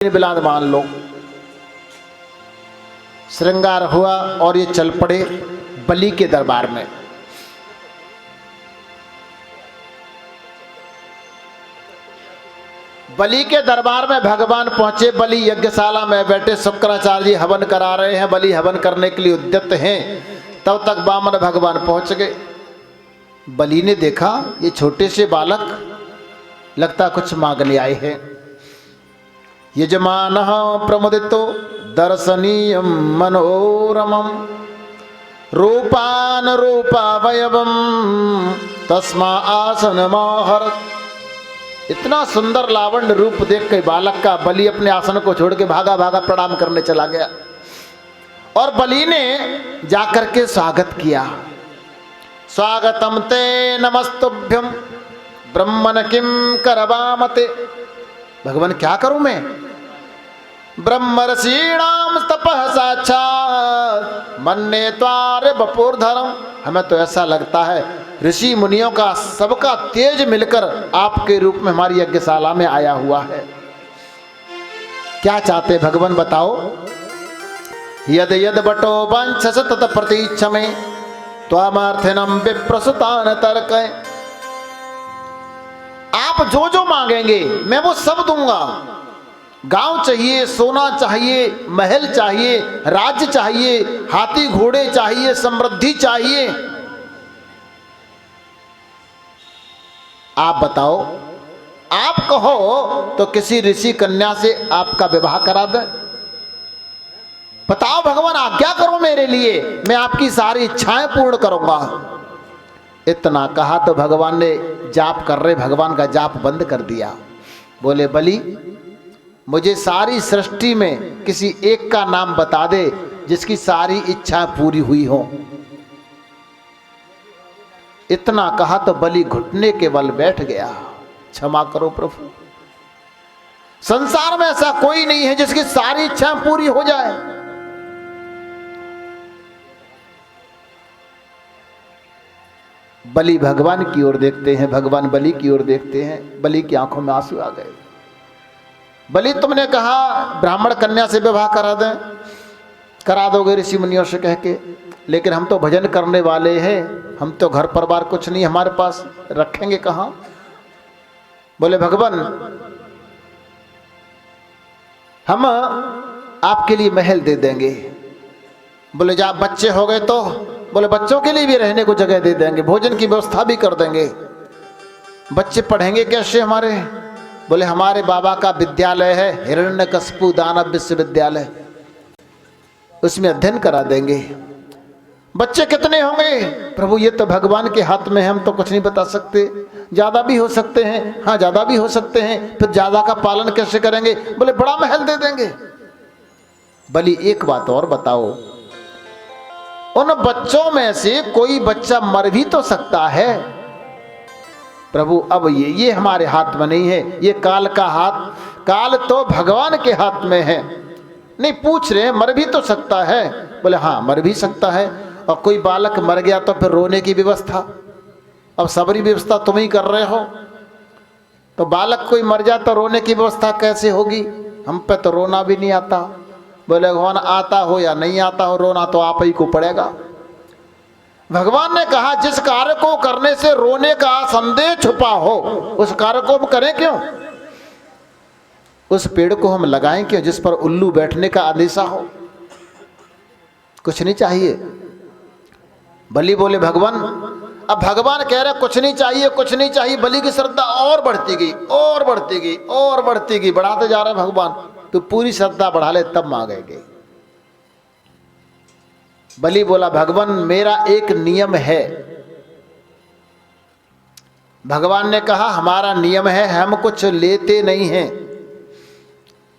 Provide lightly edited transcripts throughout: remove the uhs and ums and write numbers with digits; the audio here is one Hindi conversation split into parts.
बिलाद मान लो। श्रृंगार हुआ और ये चल पड़े बलि के दरबार में। बलि के दरबार में भगवान पहुंचे। बलि यज्ञशाला में बैठे शुक्राचार्य जी हवन करा रहे हैं। बलि हवन करने के लिए उद्यत हैं। तब तक वामन भगवान पहुंच गए। बलि ने देखा ये छोटे से बालक लगता कुछ मांगने आए हैं। यजमानः प्रमुदितो दर्शनीयं मनोरमं रूपान रूपावयवं तस्मा आसनमाहरत्। इतना सुंदर लावण्य रूप देख के बालक का बलि अपने आसन को छोड़ के भागा भागा प्रणाम करने चला गया। और बलि ने जाकर के स्वागत किया। स्वागतम ते नमस्तुभ्यं ब्रह्मन किम करवामते। भगवान क्या करूं मैं? ब्रह्मर्षीणाम तपः साक्षात् मन्ये त्वारे बपुर्धरम। हमें तो ऐसा लगता है ऋषि मुनियों का सबका तेज मिलकर आपके रूप में हमारी यज्ञशाला में आया हुआ है। क्या चाहते भगवान बताओ? यद यद बटो वंशस तत प्रतीक्षमे त्वामार्थिनम विप्रसुतान तर्कय। आप जो जो मांगेंगे मैं वो सब दूंगा। गांव चाहिए, सोना चाहिए, महल चाहिए, राज्य चाहिए, हाथी घोड़े चाहिए, समृद्धि चाहिए, आप बताओ। आप कहो तो किसी ऋषि कन्या से आपका विवाह करा दें। बताओ भगवान आज्ञा करो मेरे लिए, मैं आपकी सारी इच्छाएं पूर्ण करूंगा। इतना कहा तो भगवान ने जाप कर रहे भगवान का जाप बंद कर दिया। बोले बलि मुझे सारी सृष्टि में किसी एक का नाम बता दे जिसकी सारी इच्छा पूरी हुई हो। इतना कहा तो बलि घुटने के बल बैठ गया। क्षमा करो प्रभु, संसार में ऐसा कोई नहीं है जिसकी सारी इच्छा पूरी हो जाए। बलि भगवान की ओर देखते हैं, भगवान बलि की ओर देखते हैं। बलि की आंखों में आंसू आ गए। बलि तुमने कहा ब्राह्मण कन्या से विवाह करा दें, करा दोगे ऋषि मुनियों से कह के, लेकिन हम तो भजन करने वाले हैं, हम तो घर परिवार कुछ नहीं हमारे पास, रखेंगे कहाँ? बोले भगवान हम आपके लिए महल दे देंगे। बोले जा बच्चे हो गए तो? बोले बच्चों के लिए भी रहने को जगह दे देंगे, भोजन की व्यवस्था भी कर देंगे। बच्चे पढ़ेंगे कैसे हमारे? बोले हमारे बाबा का विद्यालय है, हिरण्यकशिपु दानव विश्वविद्यालय, उसमें अध्ययन करा देंगे। बच्चे कितने होंगे? प्रभु ये तो भगवान के हाथ में है, हम तो कुछ नहीं बता सकते। ज्यादा भी हो सकते हैं, हाँ ज्यादा भी हो सकते हैं, फिर ज्यादा का पालन कैसे करेंगे? बोले बड़ा महल दे देंगे। बलि एक बात और बताओ, उन बच्चों में से कोई बच्चा मर भी तो सकता है। प्रभु अब ये हमारे हाथ में नहीं है, ये काल का हाथ, काल तो भगवान के हाथ में है। नहीं पूछ रहे मर भी तो सकता है? बोले हाँ मर भी सकता है। और कोई बालक मर गया तो फिर रोने की व्यवस्था, अब सबरी व्यवस्था तुम ही कर रहे हो, तो बालक कोई मर जाए तो रोने की व्यवस्था कैसे होगी? हम पे तो रोना भी नहीं आता। बोले भगवान आता हो या नहीं आता हो, रोना तो आप ही को पड़ेगा। भगवान ने कहा जिस कार्य को करने से रोने का संदेह छुपा हो उस कार्य को हम करें क्यों? उस पेड़ को हम लगाएं क्यों जिस पर उल्लू बैठने का अंदेशा हो? कुछ नहीं चाहिए। बलि बोले भगवान, अब भगवान कह रहे कुछ नहीं चाहिए, कुछ नहीं चाहिए। बलि की श्रद्धा और बढ़ती गई और बढ़ती गई और बढ़ती गई, बढ़ाते जा रहे भगवान, तो पूरी श्रद्धा बढ़ा ले तब मांगेंगे। बलि बोला भगवान मेरा एक नियम है। भगवान ने कहा हमारा नियम है हम कुछ लेते नहीं हैं।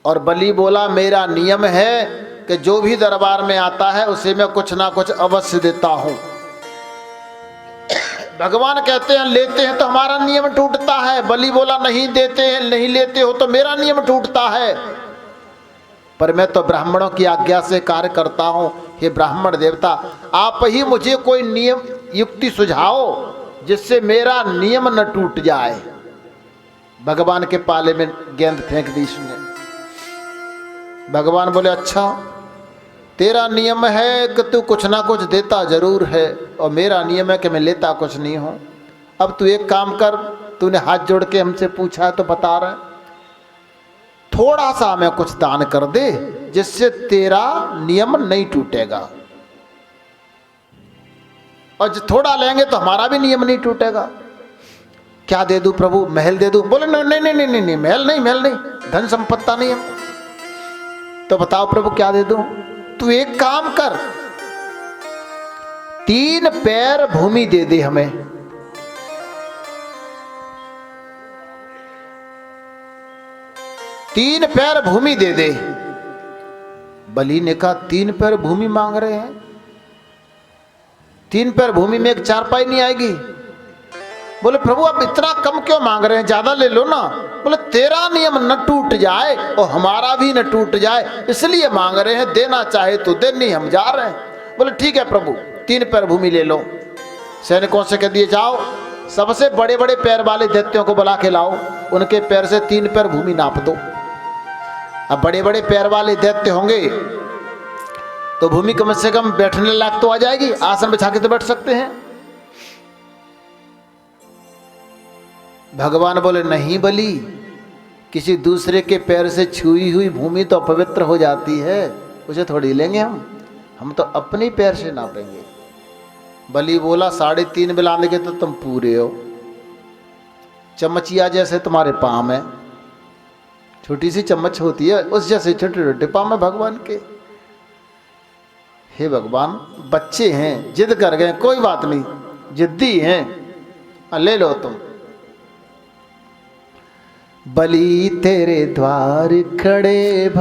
और बलि बोला मेरा नियम है कि जो भी दरबार में आता है उसे मैं कुछ ना कुछ अवश्य देता हूं। भगवान कहते हैं लेते हैं तो हमारा नियम टूटता है। बलि बोला नहीं देते हैं, नहीं लेते हो तो मेरा नियम टूटता है। पर मैं तो ब्राह्मणों की आज्ञा से कार्य करता हूं। हे ब्राह्मण देवता आप ही मुझे कोई नियम युक्ति सुझाओ जिससे मेरा नियम न टूट जाए। भगवान के पाले में गेंद फेंक दी इसने। भगवान बोले अच्छा, तेरा नियम है कि तू कुछ ना कुछ देता जरूर है, और मेरा नियम है कि मैं लेता कुछ नहीं हूं। अब तू एक काम कर, तूने हाथ जोड़ के हमसे पूछा है तो बता रहे, थोड़ा सा हमें कुछ दान कर दे जिससे तेरा नियम नहीं टूटेगा, और थोड़ा लेंगे तो हमारा भी नियम नहीं टूटेगा। क्या दे दूं प्रभु? महल दे दूं? बोले नहीं नहीं नहीं नहीं नहीं, महल नहीं, महल नहीं, धन संपत्ता नहीं हमको। तो बताओ प्रभु क्या दे दूं? तू एक काम कर, 3 पैर भूमि दे दे हमें। 3 पैर भूमि दे दे। बलि ने कहा 3 पैर भूमि मांग रहे हैं, 3 पैर भूमि में एक चारपाई नहीं आएगी। बोले प्रभु आप इतना कम क्यों मांग रहे हैं, ज्यादा ले लो ना। बोले तेरा नियम न टूट जाए और हमारा भी न टूट जाए, इसलिए मांग रहे हैं, देना चाहे तो दे, नहीं हम जा रहे हैं। बोले ठीक है प्रभु, 3 पैर भूमि ले लो। सैनिकों से कह दिए जाओ सबसे बड़े बड़े पैर वाले दैत्यों को बुला के लाओ, उनके पैर से 3 पैर भूमि नाप दो। अब बड़े बड़े पैर वाले दैत्य होंगे तो भूमि कम से कम बैठने लायक तो आ जाएगी, आसन बिछा के तो बैठ सकते हैं। भगवान बोले नहीं बलि, किसी दूसरे के पैर से छुई हुई भूमि तो अपवित्र हो जाती है, उसे थोड़ी लेंगे हम तो अपने पैर से नापेंगे। बलि बोला 3.5 मिलाने के तो तुम पूरे हो, चम्मचिया जैसे तुम्हारे पाँव में, छोटी सी चम्मच होती है उस जैसे छोटे छोटे पाँव में भगवान के। हे भगवान बच्चे हैं, जिद कर गए, कोई बात नहीं, जिद्दी हैं, ले लो तुम। बलि तेरे द्वार खड़े